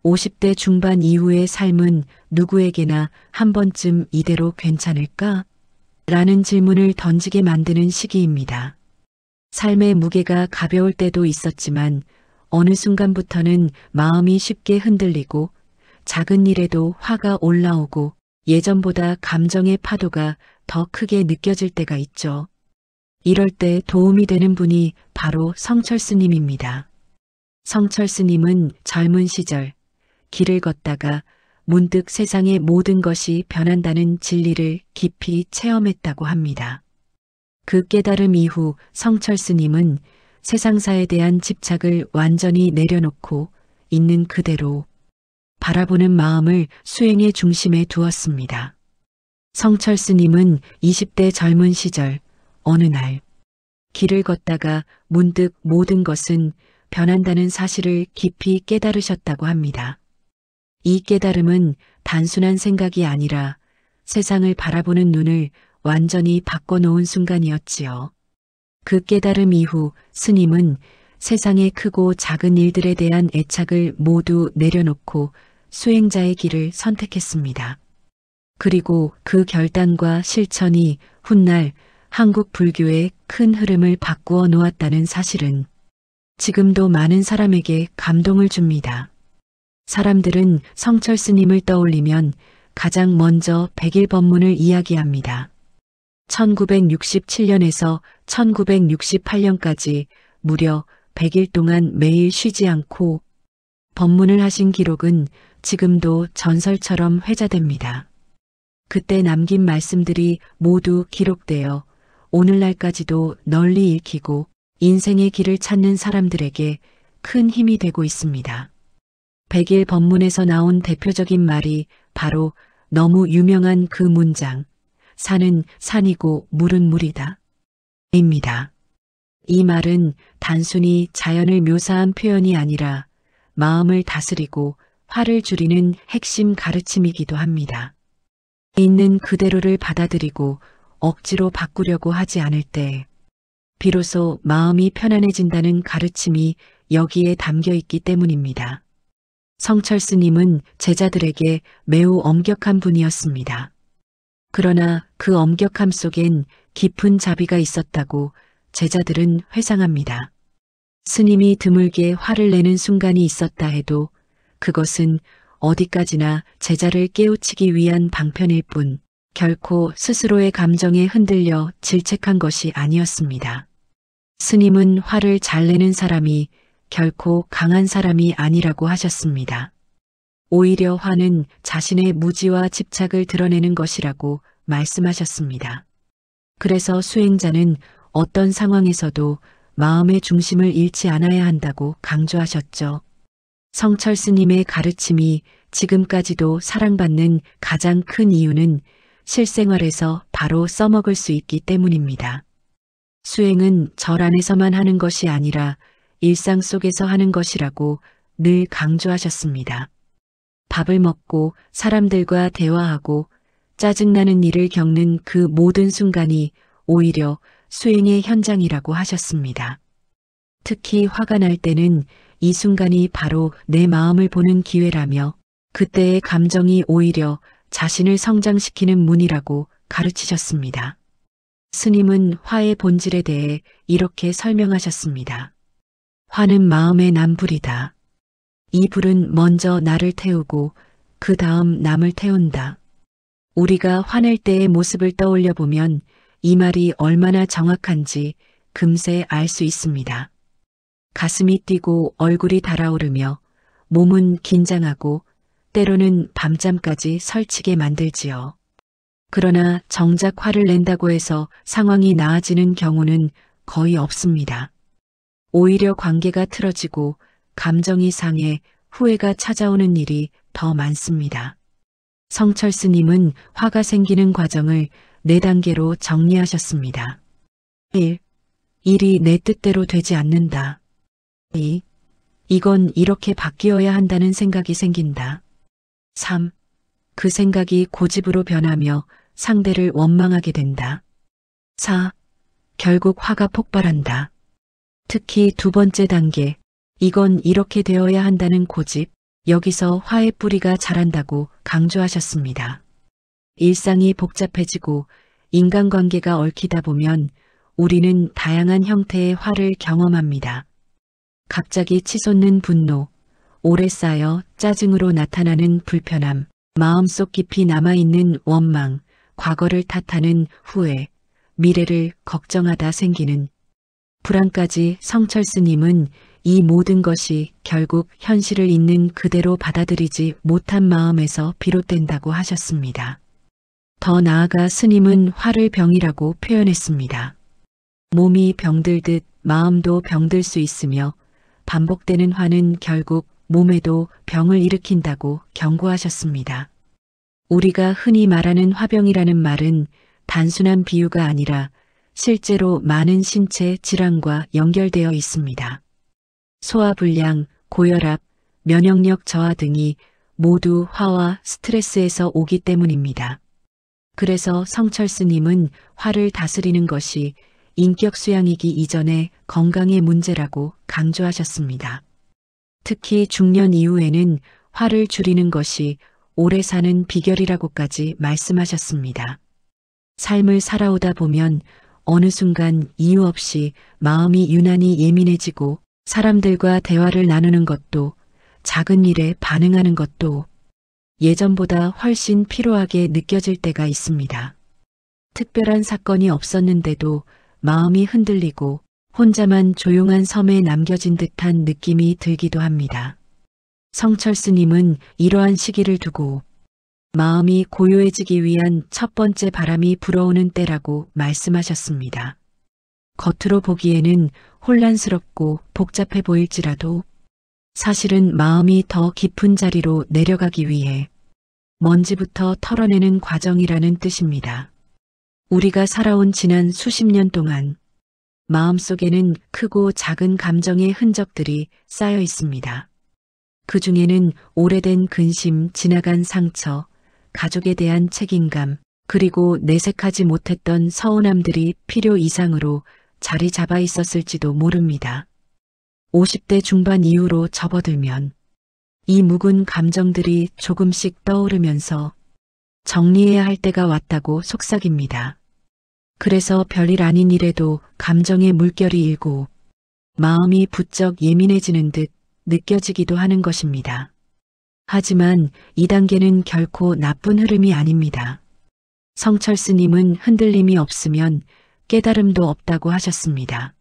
50대 중반 이후의 삶은 누구에게나 한 번쯤 이대로 괜찮을까? 라는 질문을 던지게 만드는 시기입니다. 삶의 무게가 가벼울 때도 있었지만 어느 순간부터는 마음이 쉽게 흔들리고 작은 일에도 화가 올라오고 예전보다 감정의 파도가 더 크게 느껴질 때가 있죠. 이럴 때 도움이 되는 분이 바로 성철 스님입니다. 성철 스님은 젊은 시절 길을 걷다가 문득 세상의 모든 것이 변한다는 진리를 깊이 체험했다고 합니다. 그 깨달음 이후 성철 스님은 세상사에 대한 집착을 완전히 내려놓고 있는 그대로 바라보는 마음을 수행의 중심에 두었습니다. 성철 스님은 20대 젊은 시절 어느 날 길을 걷다가 문득 모든 것은 변한다는 사실을 깊이 깨달으셨다고 합니다. 이 깨달음은 단순한 생각이 아니라 세상을 바라보는 눈을 완전히 바꿔놓은 순간이었지요. 그 깨달음 이후 스님은 세상의 크고 작은 일들에 대한 애착을 모두 내려놓고 수행자의 길을 선택했습니다. 그리고 그 결단과 실천이 훗날 한국 불교의 큰 흐름을 바꾸어 놓았다는 사실은 지금도 많은 사람에게 감동을 줍니다. 사람들은 성철 스님을 떠올리면 가장 먼저 백일법문을 이야기합니다. 1967년에서 1968년까지 무려 100일 동안 매일 쉬지 않고 법문을 하신 기록은 지금도 전설처럼 회자됩니다. 그때 남긴 말씀들이 모두 기록되어 오늘날까지도 널리 읽히고 인생의 길을 찾는 사람들에게 큰 힘이 되고 있습니다. 100일 법문에서 나온 대표적인 말이 바로 너무 유명한 그 문장, 산은 산이고 물은 물이다. 입니다. 이 말은 단순히 자연을 묘사한 표현이 아니라 마음을 다스리고 화를 줄이는 핵심 가르침이기도 합니다. 있는 그대로를 받아들이고 억지로 바꾸려고 하지 않을 때 비로소 마음이 편안해진다는 가르침이 여기에 담겨 있기 때문입니다. 성철 스님은 제자들에게 매우 엄격한 분이었습니다. 그러나 그 엄격함 속엔 깊은 자비가 있었다고 제자들은 회상합니다. 스님이 드물게 화를 내는 순간이 있었다 해도 그것은 어디까지나 제자를 깨우치기 위한 방편일 뿐 결코 스스로의 감정에 흔들려 질책한 것이 아니었습니다. 스님은 화를 잘 내는 사람이 결코 강한 사람이 아니라고 하셨습니다. 오히려 화는 자신의 무지와 집착을 드러내는 것이라고 말씀하셨습니다. 그래서 수행자는 어떤 상황에서도 마음의 중심을 잃지 않아야 한다고 강조하셨죠. 성철 스님의 가르침이 지금까지도 사랑받는 가장 큰 이유는 실생활에서 바로 써먹을 수 있기 때문입니다. 수행은 절 안에서만 하는 것이 아니라 일상 속에서 하는 것이라고 늘 강조하셨습니다. 밥을 먹고 사람들과 대화하고 짜증나는 일을 겪는 그 모든 순간이 오히려 수행의 현장이라고 하셨습니다. 특히 화가 날 때는 이 순간이 바로 내 마음을 보는 기회라며 그때의 감정이 오히려 자신을 성장시키는 문이라고 가르치셨습니다. 스님은 화의 본질에 대해 이렇게 설명하셨습니다. 화는 마음의 난불이다. 이 불은 먼저 나를 태우고 그 다음 남을 태운다. 우리가 화낼 때의 모습을 떠올려 보면 이 말이 얼마나 정확한지 금세 알 수 있습니다. 가슴이 뛰고 얼굴이 달아오르며 몸은 긴장하고 때로는 밤잠까지 설치게 만들지요. 그러나 정작 화를 낸다고 해서 상황이 나아지는 경우는 거의 없습니다. 오히려 관계가 틀어지고 감정이 상해 후회가 찾아오는 일이 더 많습니다. 성철 스님은 화가 생기는 과정을 4단계로 정리하셨습니다. 1. 일이 내 뜻대로 되지 않는다. 2. 이건 이렇게 바뀌어야 한다는 생각이 생긴다. 3. 그 생각이 고집으로 변하며 상대를 원망하게 된다. 4. 결국 화가 폭발한다. 특히 2번째 단계, 이건 이렇게 되어야 한다는 고집, 여기서 화의 뿌리가 자란다고 강조하셨습니다. 일상이 복잡해지고 인간관계가 얽히다 보면 우리는 다양한 형태의 화를 경험합니다. 갑자기 치솟는 분노, 오래 쌓여 짜증으로 나타나는 불편함, 마음속 깊이 남아있는 원망, 과거를 탓하는 후회, 미래를 걱정하다 생기는 불안까지. 성철 스님은 이 모든 것이 결국 현실을 있는 그대로 받아들이지 못한 마음에서 비롯된다고 하셨습니다. 더 나아가 스님은 화를 병이라고 표현했습니다. 몸이 병들듯 마음도 병들 수 있으며 반복되는 화는 결국 몸에도 병을 일으킨다고 경고하셨습니다. 우리가 흔히 말하는 화병이라는 말은 단순한 비유가 아니라 실제로 많은 신체 질환과 연결되어 있습니다. 소화불량, 고혈압, 면역력 저하 등이 모두 화와 스트레스에서 오기 때문입니다. 그래서 성철 스님은 화를 다스리는 것이 인격 수양이기 이전에 건강의 문제라고 강조하셨습니다. 특히 중년 이후에는 화를 줄이는 것이 오래 사는 비결이라고까지 말씀하셨습니다. 삶을 살아오다 보면 어느 순간 이유 없이 마음이 유난히 예민해지고 사람들과 대화를 나누는 것도 작은 일에 반응하는 것도 예전보다 훨씬 피로하게 느껴질 때가 있습니다. 특별한 사건이 없었는데도 마음이 흔들리고 혼자만 조용한 섬에 남겨진 듯한 느낌이 들기도 합니다. 성철 스님은 이러한 시기를 두고 마음이 고요해지기 위한 첫 번째 바람이 불어오는 때라고 말씀하셨습니다. 겉으로 보기에는 혼란스럽고 복잡해 보일지라도 사실은 마음이 더 깊은 자리로 내려가기 위해 먼지부터 털어내는 과정이라는 뜻입니다. 우리가 살아온 지난 수십 년 동안 마음속에는 크고 작은 감정의 흔적들이 쌓여 있습니다. 그 중에는 오래된 근심, 지나간 상처, 가족에 대한 책임감, 그리고 내색하지 못했던 서운함들이 필요 이상으로 자리 잡아 있었을지도 모릅니다. 50대 중반 이후로 접어들면 이 묵은 감정들이 조금씩 떠오르면서 정리해야 할 때가 왔다고 속삭입니다. 그래서 별일 아닌 일에도 감정의 물결이 일고 마음이 부쩍 예민해지는 듯 느껴지기도 하는 것입니다. 하지만 이 단계는 결코 나쁜 흐름이 아닙니다. 성철 스님은 흔들림이 없으면 깨달음도 없다고 하셨습니다.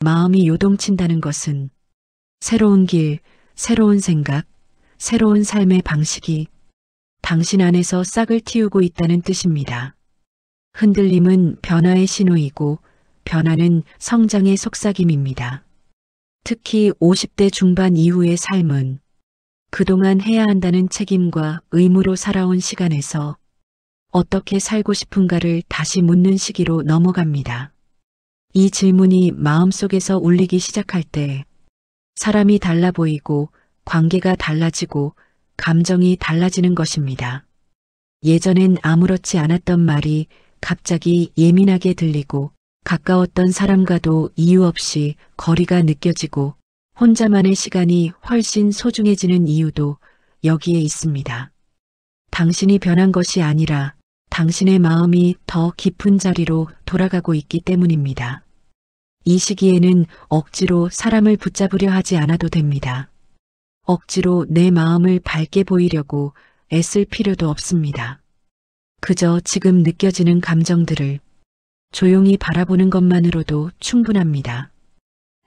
마음이 요동친다는 것은 새로운 길, 새로운 생각, 새로운 삶의 방식이 당신 안에서 싹을 틔우고 있다는 뜻입니다. 흔들림은 변화의 신호이고 변화는 성장의 속삭임입니다. 특히 50대 중반 이후의 삶은 그동안 해야 한다는 책임과 의무로 살아온 시간에서 어떻게 살고 싶은가를 다시 묻는 시기로 넘어갑니다. 이 질문이 마음속에서 울리기 시작할 때 사람이 달라 보이고 관계가 달라지고 감정이 달라지는 것입니다. 예전엔 아무렇지 않았던 말이 갑자기 예민하게 들리고 가까웠던 사람과도 이유 없이 거리가 느껴지고 혼자만의 시간이 훨씬 소중해지는 이유도 여기에 있습니다. 당신이 변한 것이 아니라 당신의 마음이 더 깊은 자리로 돌아가고 있기 때문입니다. 이 시기에는 억지로 사람을 붙잡으려 하지 않아도 됩니다. 억지로 내 마음을 밝게 보이려고 애쓸 필요도 없습니다. 그저 지금 느껴지는 감정들을 조용히 바라보는 것만으로도 충분합니다.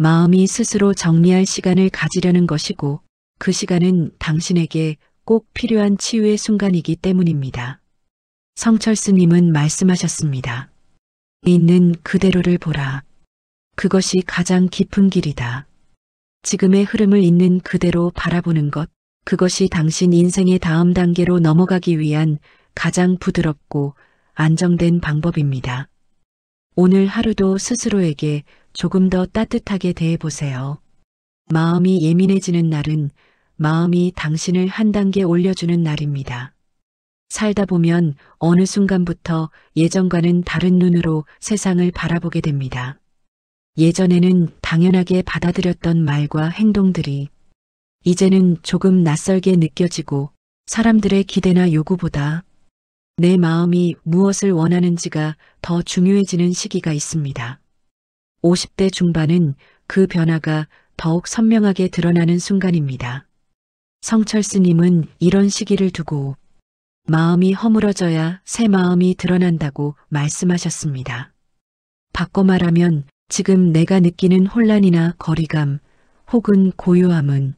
마음이 스스로 정리할 시간을 가지려는 것이고 그 시간은 당신에게 꼭 필요한 치유의 순간이기 때문입니다. 성철 스님은 말씀하셨습니다. 있는 그대로를 보라. 그것이 가장 깊은 길이다. 지금의 흐름을 있는 그대로 바라보는 것, 그것이 당신 인생의 다음 단계로 넘어가기 위한 가장 부드럽고 안정된 방법입니다. 오늘 하루도 스스로에게 조금 더 따뜻하게 대해보세요. 마음이 예민해지는 날은 마음이 당신을 한 단계 올려주는 날입니다. 살다 보면 어느 순간부터 예전과는 다른 눈으로 세상을 바라보게 됩니다. 예전에는 당연하게 받아들였던 말과 행동들이 이제는 조금 낯설게 느껴지고 사람들의 기대나 요구보다 내 마음이 무엇을 원하는지가 더 중요해지는 시기가 있습니다. 50대 중반은 그 변화가 더욱 선명하게 드러나는 순간입니다. 성철스님은 이런 시기를 두고 마음이 허물어져야 새 마음이 드러난다고 말씀하셨습니다. 바꿔 말하면 지금 내가 느끼는 혼란이나 거리감 혹은 고요함은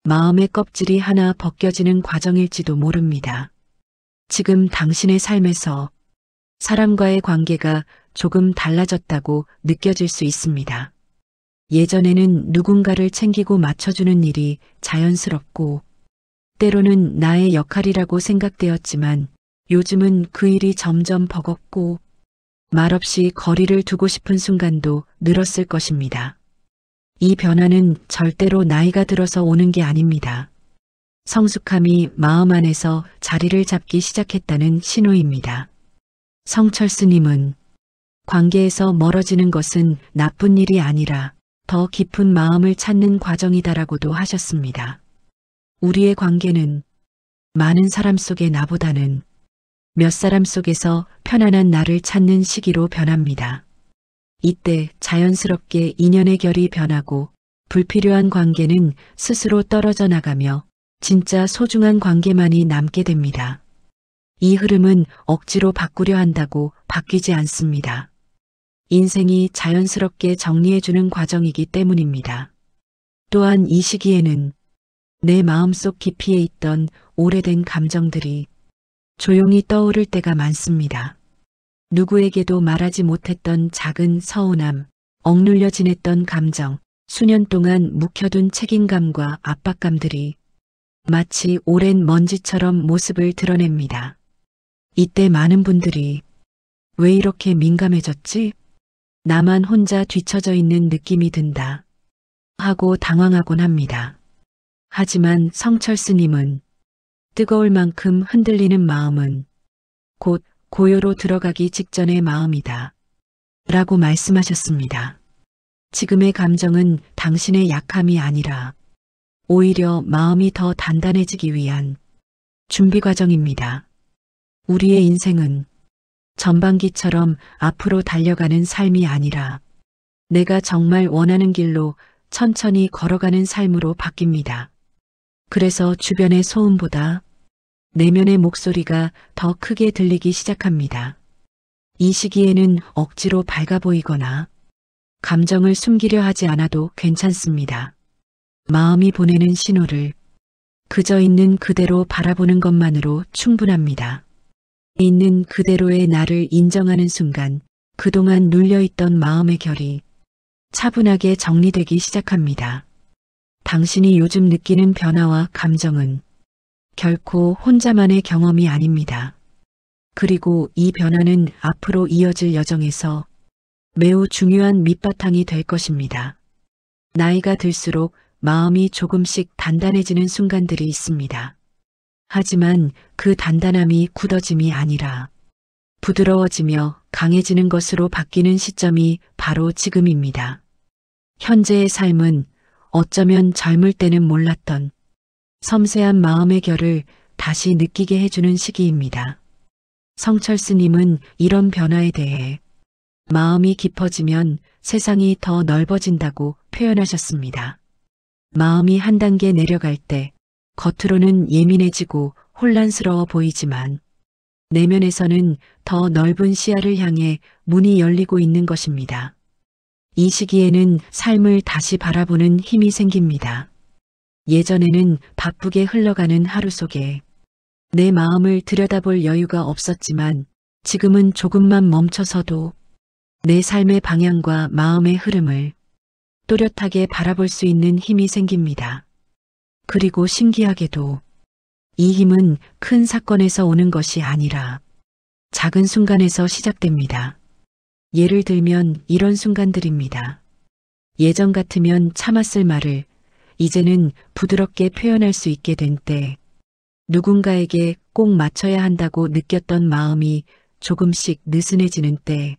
마음의 껍질이 하나 벗겨지는 과정일지도 모릅니다. 지금 당신의 삶에서 사람과의 관계가 조금 달라졌다고 느껴질 수 있습니다. 예전에는 누군가를 챙기고 맞춰주는 일이 자연스럽고 때로는 나의 역할이라고 생각되었지만 요즘은 그 일이 점점 버겁고 말없이 거리를 두고 싶은 순간도 늘었을 것입니다. 이 변화는 절대로 나이가 들어서 오는 게 아닙니다. 성숙함이 마음 안에서 자리를 잡기 시작했다는 신호입니다. 성철스님은 관계에서 멀어지는 것은 나쁜 일이 아니라 더 깊은 마음을 찾는 과정이다라고도 하셨습니다. 우리의 관계는 많은 사람 속의 나보다는 몇 사람 속에서 편안한 나를 찾는 시기로 변합니다. 이때 자연스럽게 인연의 결이 변하고 불필요한 관계는 스스로 떨어져 나가며 진짜 소중한 관계만이 남게 됩니다. 이 흐름은 억지로 바꾸려 한다고 바뀌지 않습니다. 인생이 자연스럽게 정리해주는 과정이기 때문입니다. 또한 이 시기에는 내 마음속 깊이에 있던 오래된 감정들이 조용히 떠오를 때가 많습니다. 누구에게도 말하지 못했던 작은 서운함, 억눌려 지냈던 감정, 수년 동안 묵혀둔 책임감과 압박감들이 마치 오랜 먼지처럼 모습을 드러냅니다. 이때 많은 분들이 왜 이렇게 민감해졌지? 나만 혼자 뒤처져 있는 느낌이 든다 하고 당황하곤 합니다. 하지만 성철스님은 뜨거울 만큼 흔들리는 마음은 곧 고요로 들어가기 직전의 마음이다 라고 말씀하셨습니다. 지금의 감정은 당신의 약함이 아니라 오히려 마음이 더 단단해지기 위한 준비 과정입니다. 우리의 인생은 전반기처럼 앞으로 달려가는 삶이 아니라 내가 정말 원하는 길로 천천히 걸어가는 삶으로 바뀝니다. 그래서 주변의 소음보다 내면의 목소리가 더 크게 들리기 시작합니다. 이 시기에는 억지로 밝아 보이거나 감정을 숨기려 하지 않아도 괜찮습니다. 마음이 보내는 신호를 그저 있는 그대로 바라보는 것만으로 충분합니다. 있는 그대로의 나를 인정하는 순간 그동안 눌려있던 마음의 결이 차분하게 정리되기 시작합니다. 당신이 요즘 느끼는 변화와 감정은 결코 혼자만의 경험이 아닙니다. 그리고 이 변화는 앞으로 이어질 여정에서 매우 중요한 밑바탕이 될 것입니다. 나이가 들수록 마음이 조금씩 단단해지는 순간들이 있습니다. 하지만 그 단단함이 굳어짐이 아니라 부드러워지며 강해지는 것으로 바뀌는 시점이 바로 지금입니다. 현재의 삶은 어쩌면 젊을 때는 몰랐던 섬세한 마음의 결을 다시 느끼게 해주는 시기입니다. 성철스님은 이런 변화에 대해 마음이 깊어지면 세상이 더 넓어진다고 표현하셨습니다. 마음이 한 단계 내려갈 때 겉으로는 예민해지고 혼란스러워 보이지만 내면에서는 더 넓은 시야를 향해 문이 열리고 있는 것입니다. 이 시기에는 삶을 다시 바라보는 힘이 생깁니다. 예전에는 바쁘게 흘러가는 하루 속에 내 마음을 들여다볼 여유가 없었지만 지금은 조금만 멈춰서도 내 삶의 방향과 마음의 흐름을 또렷하게 바라볼 수 있는 힘이 생깁니다. 그리고 신기하게도 이 힘은 큰 사건에서 오는 것이 아니라 작은 순간에서 시작됩니다. 예를 들면 이런 순간들입니다. 예전 같으면 참았을 말을 이제는 부드럽게 표현할 수 있게 된 때, 누군가에게 꼭 맞춰야 한다고 느꼈던 마음이 조금씩 느슨해지는 때,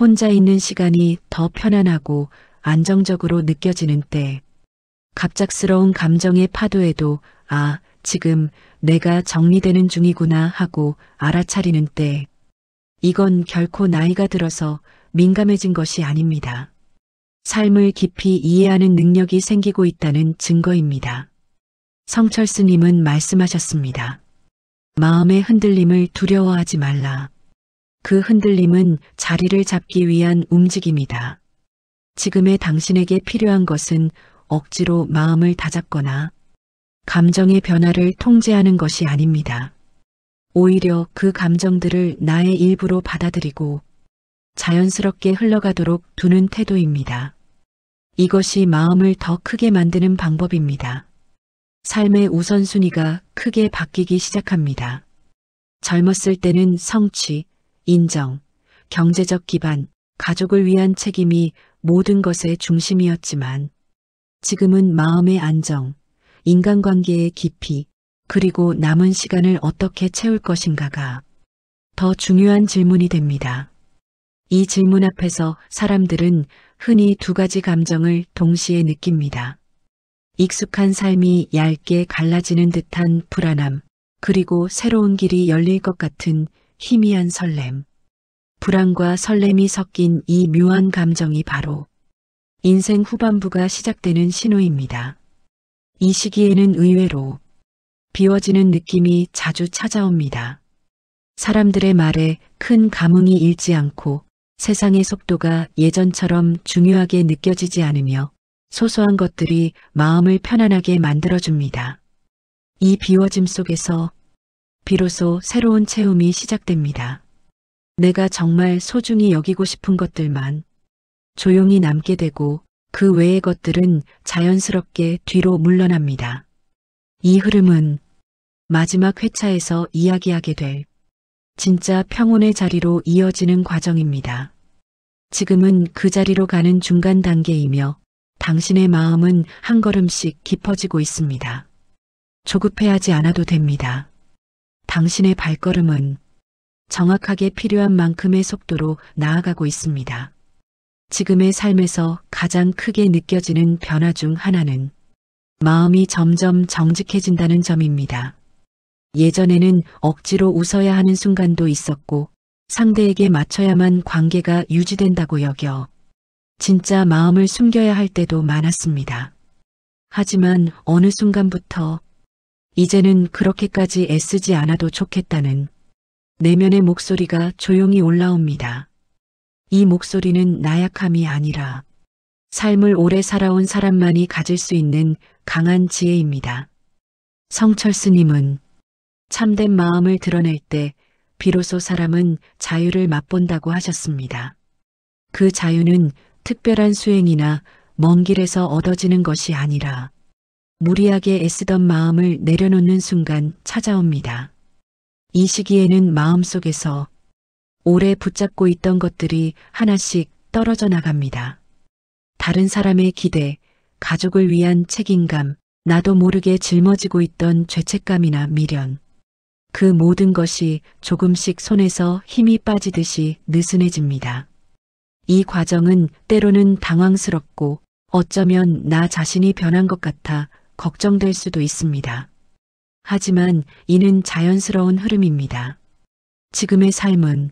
혼자 있는 시간이 더 편안하고 안정적으로 느껴지는 때, 갑작스러운 감정의 파도에도 아, 지금 내가 정리되는 중이구나 하고 알아차리는 때, 이건 결코 나이가 들어서 민감해진 것이 아닙니다. 삶을 깊이 이해하는 능력이 생기고 있다는 증거입니다. 성철스님은 말씀하셨습니다. 마음의 흔들림을 두려워하지 말라. 그 흔들림은 자리를 잡기 위한 움직임이다. 지금의 당신에게 필요한 것은 억지로 마음을 다잡거나 감정의 변화를 통제하는 것이 아닙니다. 오히려 그 감정들을 나의 일부로 받아들이고 자연스럽게 흘러가도록 두는 태도입니다. 이것이 마음을 더 크게 만드는 방법입니다. 삶의 우선순위가 크게 바뀌기 시작합니다. 젊었을 때는 성취, 인정, 경제적 기반, 가족을 위한 책임이 모든 것의 중심이었지만 지금은 마음의 안정, 인간관계의 깊이, 그리고 남은 시간을 어떻게 채울 것인가가 더 중요한 질문이 됩니다. 이 질문 앞에서 사람들은 흔히 두 가지 감정을 동시에 느낍니다. 익숙한 삶이 얇게 갈라지는 듯한 불안함, 그리고 새로운 길이 열릴 것 같은 희미한 설렘. 불안과 설렘이 섞인 이 묘한 감정이 바로 인생 후반부가 시작되는 신호입니다. 이 시기에는 의외로 비워지는 느낌이 자주 찾아옵니다. 사람들의 말에 큰 감흥이 일지 않고 세상의 속도가 예전처럼 중요하게 느껴지지 않으며 소소한 것들이 마음을 편안하게 만들어줍니다. 이 비워짐 속에서 비로소 새로운 체험이 시작됩니다. 내가 정말 소중히 여기고 싶은 것들만 조용히 남게 되고 그 외의 것들은 자연스럽게 뒤로 물러납니다. 이 흐름은 마지막 회차에서 이야기하게 될 진짜 평온의 자리로 이어지는 과정입니다. 지금은 그 자리로 가는 중간 단계이며 당신의 마음은 한 걸음씩 깊어지고 있습니다. 조급해하지 않아도 됩니다. 당신의 발걸음은 정확하게 필요한 만큼의 속도로 나아가고 있습니다. 지금의 삶에서 가장 크게 느껴지는 변화 중 하나는 마음이 점점 정직해진다는 점입니다. 예전에는 억지로 웃어야 하는 순간도 있었고 상대에게 맞춰야만 관계가 유지된다고 여겨 진짜 마음을 숨겨야 할 때도 많았습니다. 하지만 어느 순간부터 이제는 그렇게까지 애쓰지 않아도 좋겠다는 내면의 목소리가 조용히 올라옵니다. 이 목소리는 나약함이 아니라 삶을 오래 살아온 사람만이 가질 수 있는 강한 지혜입니다. 성철스님은 참된 마음을 드러낼 때 비로소 사람은 자유를 맛본다고 하셨습니다. 그 자유는 특별한 수행이나 먼 길에서 얻어지는 것이 아니라 무리하게 애쓰던 마음을 내려놓는 순간 찾아옵니다. 이 시기에는 마음속에서 오래 붙잡고 있던 것들이 하나씩 떨어져 나갑니다. 다른 사람의 기대, 가족을 위한 책임감, 나도 모르게 짊어지고 있던 죄책감이나 미련. 그 모든 것이 조금씩 손에서 힘이 빠지듯이 느슨해집니다. 이 과정은 때로는 당황스럽고 어쩌면 나 자신이 변한 것 같아 걱정될 수도 있습니다. 하지만 이는 자연스러운 흐름입니다. 지금의 삶은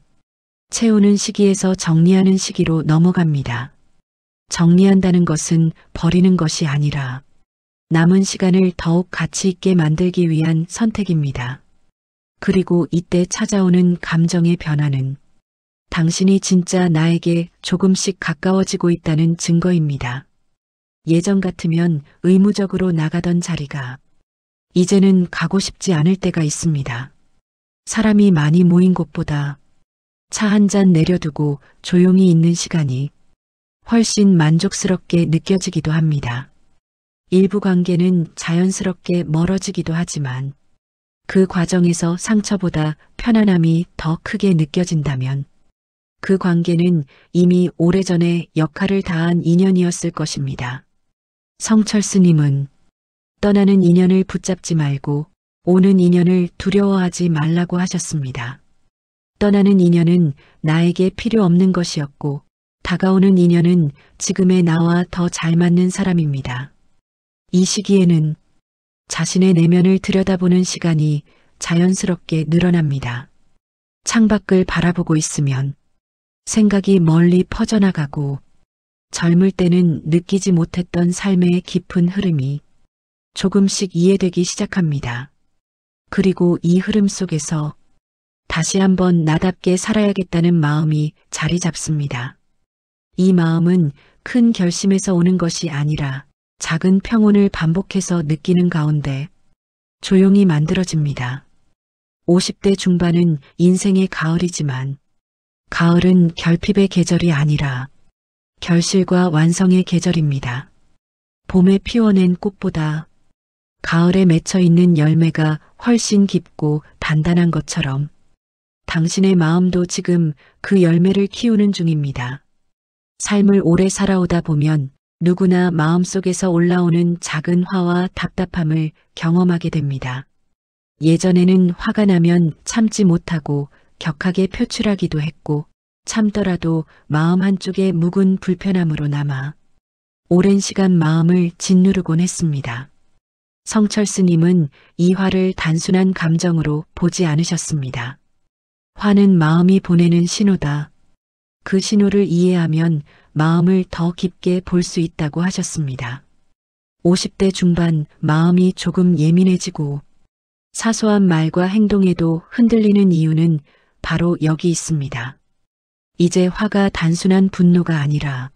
채우는 시기에서 정리하는 시기로 넘어갑니다. 정리한다는 것은 버리는 것이 아니라 남은 시간을 더욱 가치 있게 만들기 위한 선택입니다. 그리고 이때 찾아오는 감정의 변화는 당신이 진짜 나에게 조금씩 가까워지고 있다는 증거입니다. 예전 같으면 의무적으로 나가던 자리가 이제는 가고 싶지 않을 때가 있습니다. 사람이 많이 모인 곳보다 차 한 잔 내려두고 조용히 있는 시간이 훨씬 만족스럽게 느껴지기도 합니다. 일부 관계는 자연스럽게 멀어지기도 하지만 그 과정에서 상처보다 편안함이 더 크게 느껴진다면 그 관계는 이미 오래전에 역할을 다한 인연이었을 것입니다. 성철스님은 떠나는 인연을 붙잡지 말고 오는 인연을 두려워하지 말라고 하셨습니다. 떠나는 인연은 나에게 필요 없는 것이었고 다가오는 인연은 지금의 나와 더 잘 맞는 사람입니다. 이 시기에는 자신의 내면을 들여다보는 시간이 자연스럽게 늘어납니다. 창밖을 바라보고 있으면 생각이 멀리 퍼져나가고 젊을 때는 느끼지 못했던 삶의 깊은 흐름이 조금씩 이해되기 시작합니다. 그리고 이 흐름 속에서 다시 한번 나답게 살아야겠다는 마음이 자리 잡습니다. 이 마음은 큰 결심에서 오는 것이 아니라 작은 평온을 반복해서 느끼는 가운데 조용히 만들어집니다. 50대 중반은 인생의 가을이지만 가을은 결핍의 계절이 아니라 결실과 완성의 계절입니다. 봄에 피워낸 꽃보다 가을에 맺혀 있는 열매가 훨씬 깊고 단단한 것처럼 당신의 마음도 지금 그 열매를 키우는 중입니다. 삶을 오래 살아오다 보면 누구나 마음속에서 올라오는 작은 화와 답답함을 경험하게 됩니다. 예전에는 화가 나면 참지 못하고 격하게 표출하기도 했고 참더라도 마음 한쪽에 묵은 불편함으로 남아 오랜 시간 마음을 짓누르곤 했습니다. 성철 스님은 이 화를 단순한 감정으로 보지 않으셨습니다. 화는 마음이 보내는 신호다. 그 신호를 이해하면 마음을 더 깊게 볼 수 있다고 하셨습니다. 50대 중반 마음이 조금 예민해지고 사소한 말과 행동에도 흔들리는 이유는 바로 여기 있습니다. 이제 화가 단순한 분노가 아니라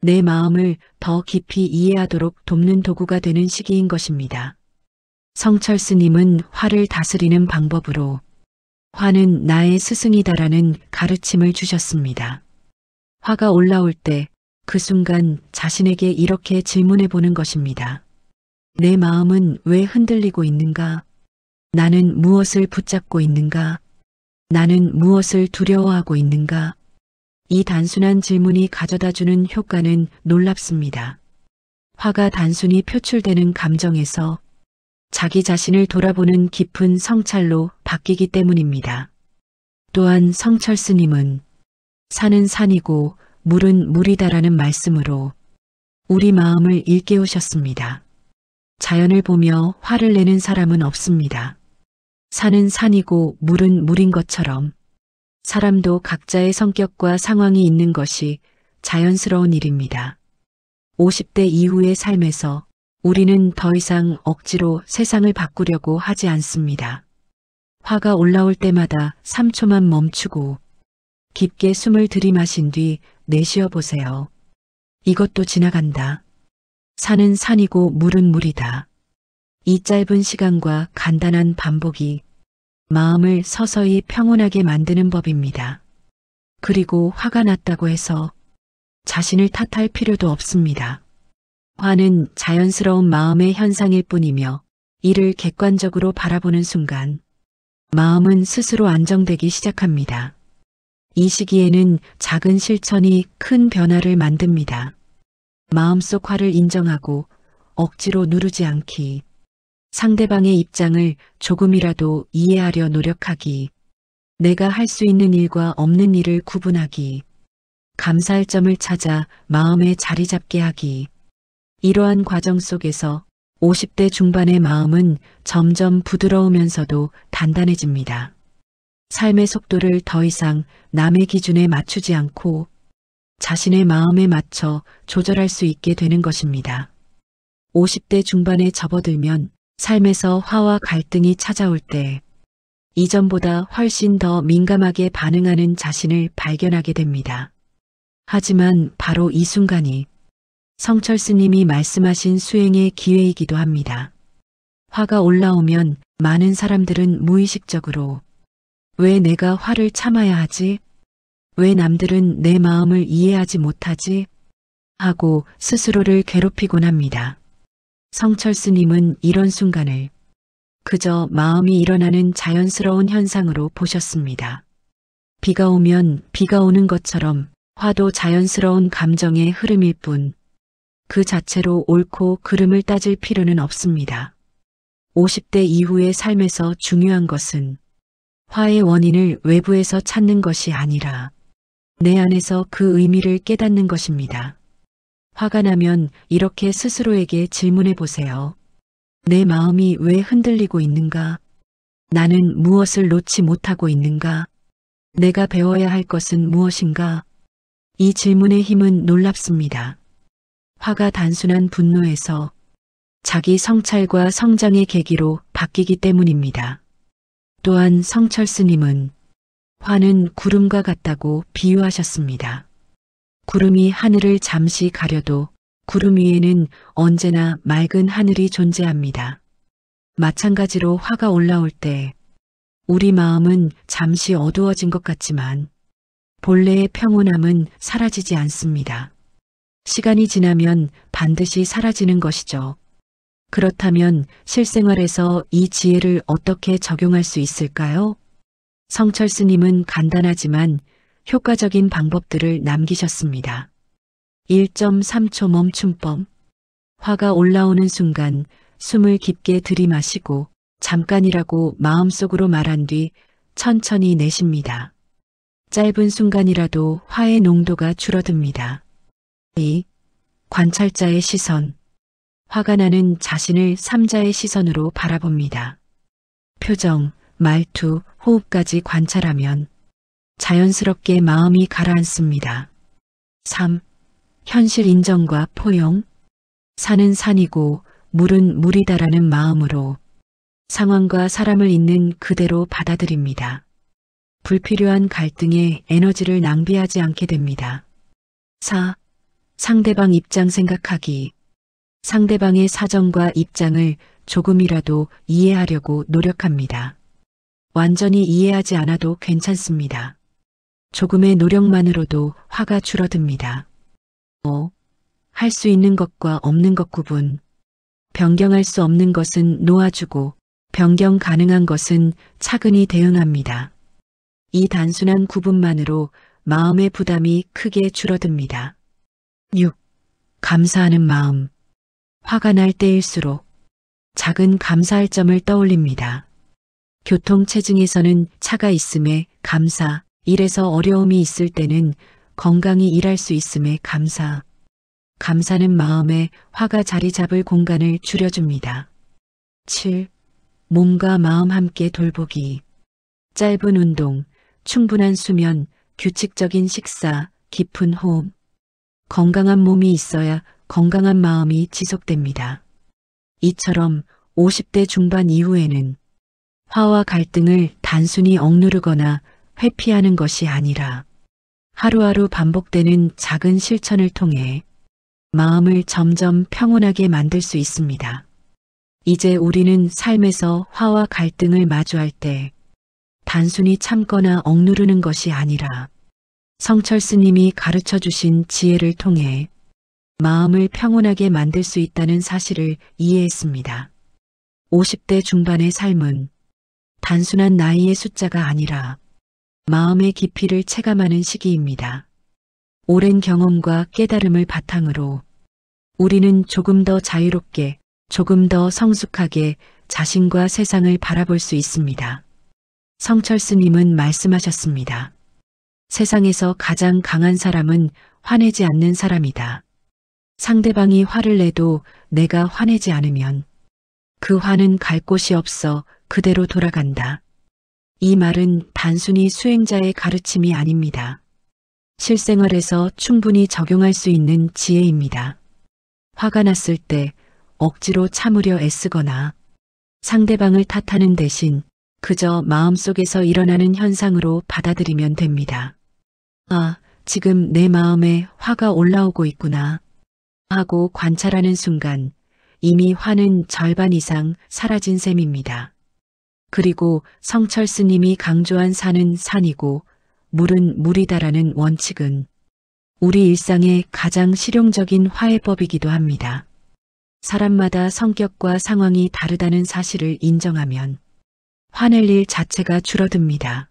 내 마음을 더 깊이 이해하도록 돕는 도구가 되는 시기인 것입니다. 성철 스님은 화를 다스리는 방법으로 화는 나의 스승이다라는 가르침을 주셨습니다. 화가 올라올 때 그 순간 자신에게 이렇게 질문해 보는 것입니다. 내 마음은 왜 흔들리고 있는가? 나는 무엇을 붙잡고 있는가? 나는 무엇을 두려워하고 있는가? 이 단순한 질문이 가져다주는 효과는 놀랍습니다. 화가 단순히 표출되는 감정에서 자기 자신을 돌아보는 깊은 성찰로 바뀌기 때문입니다. 또한 성철 스님은 산은 산이고 물은 물이다라는 말씀으로 우리 마음을 일깨우셨습니다. 자연을 보며 화를 내는 사람은 없습니다. 산은 산이고 물은 물인 것처럼 사람도 각자의 성격과 상황이 있는 것이 자연스러운 일입니다. 50대 이후의 삶에서 우리는 더 이상 억지로 세상을 바꾸려고 하지 않습니다. 화가 올라올 때마다 3초만 멈추고 깊게 숨을 들이마신 뒤 내쉬어 보세요. 이것도 지나간다. 산은 산이고 물은 물이다. 이 짧은 시간과 간단한 반복이 마음을 서서히 평온하게 만드는 법입니다. 그리고 화가 났다고 해서 자신을 탓할 필요도 없습니다. 화는 자연스러운 마음의 현상일 뿐이며 이를 객관적으로 바라보는 순간 마음은 스스로 안정되기 시작합니다. 이 시기에는 작은 실천이 큰 변화를 만듭니다. 마음속 화를 인정하고 억지로 누르지 않기, 상대방의 입장을 조금이라도 이해하려 노력하기, 내가 할 수 있는 일과 없는 일을 구분하기, 감사할 점을 찾아 마음에 자리 잡게 하기. 이러한 과정 속에서 50대 중반의 마음은 점점 부드러우면서도 단단해집니다. 삶의 속도를 더 이상 남의 기준에 맞추지 않고 자신의 마음에 맞춰 조절할 수 있게 되는 것입니다. 50대 중반에 접어들면 삶에서 화와 갈등이 찾아올 때 이전보다 훨씬 더 민감하게 반응하는 자신을 발견하게 됩니다. 하지만 바로 이 순간이 성철 스님이 말씀하신 수행의 기회이기도 합니다. 화가 올라오면 많은 사람들은 무의식적으로 왜 내가 화를 참아야 하지? 왜 남들은 내 마음을 이해하지 못하지? 하고 스스로를 괴롭히곤 합니다. 성철 스님은 이런 순간을 그저 마음이 일어나는 자연스러운 현상으로 보셨습니다. 비가 오면 비가 오는 것처럼 화도 자연스러운 감정의 흐름일 뿐 그 자체로 옳고 그름을 따질 필요는 없습니다. 50대 이후의 삶에서 중요한 것은 화의 원인을 외부에서 찾는 것이 아니라 내 안에서 그 의미를 깨닫는 것입니다. 화가 나면 이렇게 스스로에게 질문해 보세요. 내 마음이 왜 흔들리고 있는가? 나는 무엇을 놓지 못하고 있는가? 내가 배워야 할 것은 무엇인가? 이 질문의 힘은 놀랍습니다. 화가 단순한 분노에서 자기 성찰과 성장의 계기로 바뀌기 때문입니다. 또한 성철 스님은 화는 구름과 같다고 비유하셨습니다. 구름이 하늘을 잠시 가려도 구름 위에는 언제나 맑은 하늘이 존재합니다. 마찬가지로 화가 올라올 때 우리 마음은 잠시 어두워진 것 같지만 본래의 평온함은 사라지지 않습니다. 시간이 지나면 반드시 사라지는 것이죠. 그렇다면 실생활에서 이 지혜를 어떻게 적용할 수 있을까요? 성철 스님은 간단하지만 효과적인 방법들을 남기셨습니다. 1.3초 멈춤법. 화가 올라오는 순간 숨을 깊게 들이마시고 잠깐이라고 마음속으로 말한 뒤 천천히 내쉽니다. 짧은 순간이라도 화의 농도가 줄어듭니다. 2. 관찰자의 시선. 화가 나는 자신을 삼자의 시선으로 바라봅니다. 표정, 말투, 호흡까지 관찰하면 자연스럽게 마음이 가라앉습니다. 3. 현실 인정과 포용. 산은 산이고 물은 물이다라는 마음으로 상황과 사람을 있는 그대로 받아들입니다. 불필요한 갈등에 에너지를 낭비하지 않게 됩니다. 4. 상대방 입장 생각하기. 상대방의 사정과 입장을 조금이라도 이해하려고 노력합니다. 완전히 이해하지 않아도 괜찮습니다. 조금의 노력만으로도 화가 줄어듭니다. 5. 할 수 있는 것과 없는 것 구분. 변경할 수 없는 것은 놓아주고 변경 가능한 것은 차근히 대응합니다. 이 단순한 구분만으로 마음의 부담이 크게 줄어듭니다. 6. 감사하는 마음. 화가 날 때일수록 작은 감사할 점을 떠올립니다. 교통체증에서는 차가 있음에 감사, 일에서 어려움이 있을 때는 건강히 일할 수 있음에 감사. 감사는 마음에 화가 자리 잡을 공간을 줄여줍니다. 7. 몸과 마음 함께 돌보기. 짧은 운동, 충분한 수면, 규칙적인 식사, 깊은 호흡. 건강한 몸이 있어야 건강한 마음이 지속됩니다. 이처럼 50대 중반 이후에는 화와 갈등을 단순히 억누르거나 회피하는 것이 아니라 하루하루 반복되는 작은 실천을 통해 마음을 점점 평온하게 만들 수 있습니다. 이제 우리는 삶에서 화와 갈등을 마주할 때 단순히 참거나 억누르는 것이 아니라 성철 스님이 가르쳐 주신 지혜를 통해 마음을 평온하게 만들 수 있다는 사실을 이해했습니다. 50대 중반의 삶은 단순한 나이의 숫자가 아니라 마음의 깊이를 체감하는 시기입니다. 오랜 경험과 깨달음을 바탕으로 우리는 조금 더 자유롭게, 조금 더 성숙하게 자신과 세상을 바라볼 수 있습니다. 성철 스님은 말씀하셨습니다. 세상에서 가장 강한 사람은 화내지 않는 사람이다. 상대방이 화를 내도 내가 화내지 않으면 그 화는 갈 곳이 없어 그대로 돌아간다. 이 말은 단순히 수행자의 가르침이 아닙니다. 실생활에서 충분히 적용할 수 있는 지혜입니다. 화가 났을 때 억지로 참으려 애쓰거나 상대방을 탓하는 대신 그저 마음속에서 일어나는 현상으로 받아들이면 됩니다. 아, 지금 내 마음에 화가 올라오고 있구나 하고 관찰하는 순간 이미 화는 절반 이상 사라진 셈입니다. 그리고 성철 스님이 강조한 산은 산이고 물은 물이다라는 원칙은 우리 일상의 가장 실용적인 화해법이기도 합니다. 사람마다 성격과 상황이 다르다는 사실을 인정하면 화낼 일 자체가 줄어듭니다.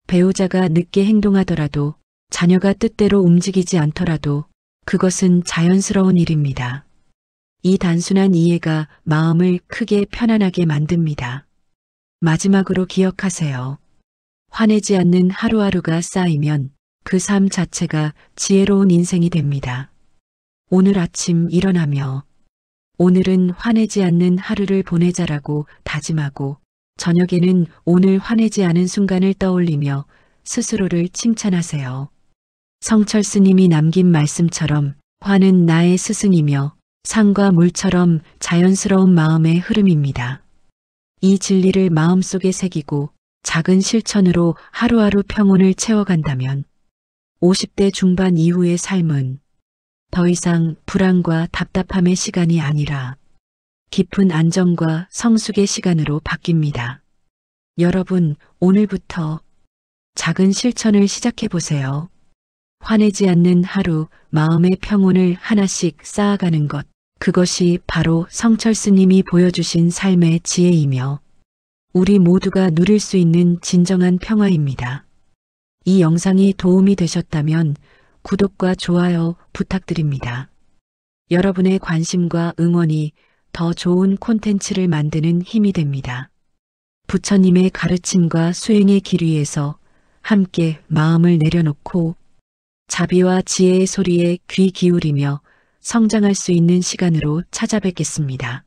배우자가 늦게 행동하더라도 자녀가 뜻대로 움직이지 않더라도 그것은 자연스러운 일입니다. 이 단순한 이해가 마음을 크게 편안하게 만듭니다. 마지막으로 기억하세요. 화내지 않는 하루하루가 쌓이면 그 삶 자체가 지혜로운 인생이 됩니다. 오늘 아침 일어나며 오늘은 화내지 않는 하루를 보내자라고 다짐하고 저녁에는 오늘 화내지 않은 순간을 떠올리며 스스로를 칭찬하세요. 성철 스님이 남긴 말씀처럼 화는 나의 스승이며 산과 물처럼 자연스러운 마음의 흐름입니다. 이 진리를 마음속에 새기고 작은 실천으로 하루하루 평온을 채워간다면 50대 중반 이후의 삶은 더 이상 불안과 답답함의 시간이 아니라 깊은 안정과 성숙의 시간으로 바뀝니다. 여러분, 오늘부터 작은 실천을 시작해 보세요. 화내지 않는 하루, 마음의 평온을 하나씩 쌓아가는 것. 그것이 바로 성철 스님이 보여주신 삶의 지혜이며 우리 모두가 누릴 수 있는 진정한 평화입니다. 이 영상이 도움이 되셨다면 구독과 좋아요 부탁드립니다. 여러분의 관심과 응원이 더 좋은 콘텐츠를 만드는 힘이 됩니다. 부처님의 가르침과 수행의 길 위에서 함께 마음을 내려놓고 자비와 지혜의 소리에 귀 기울이며 성장할 수 있는 시간으로 찾아뵙겠습니다.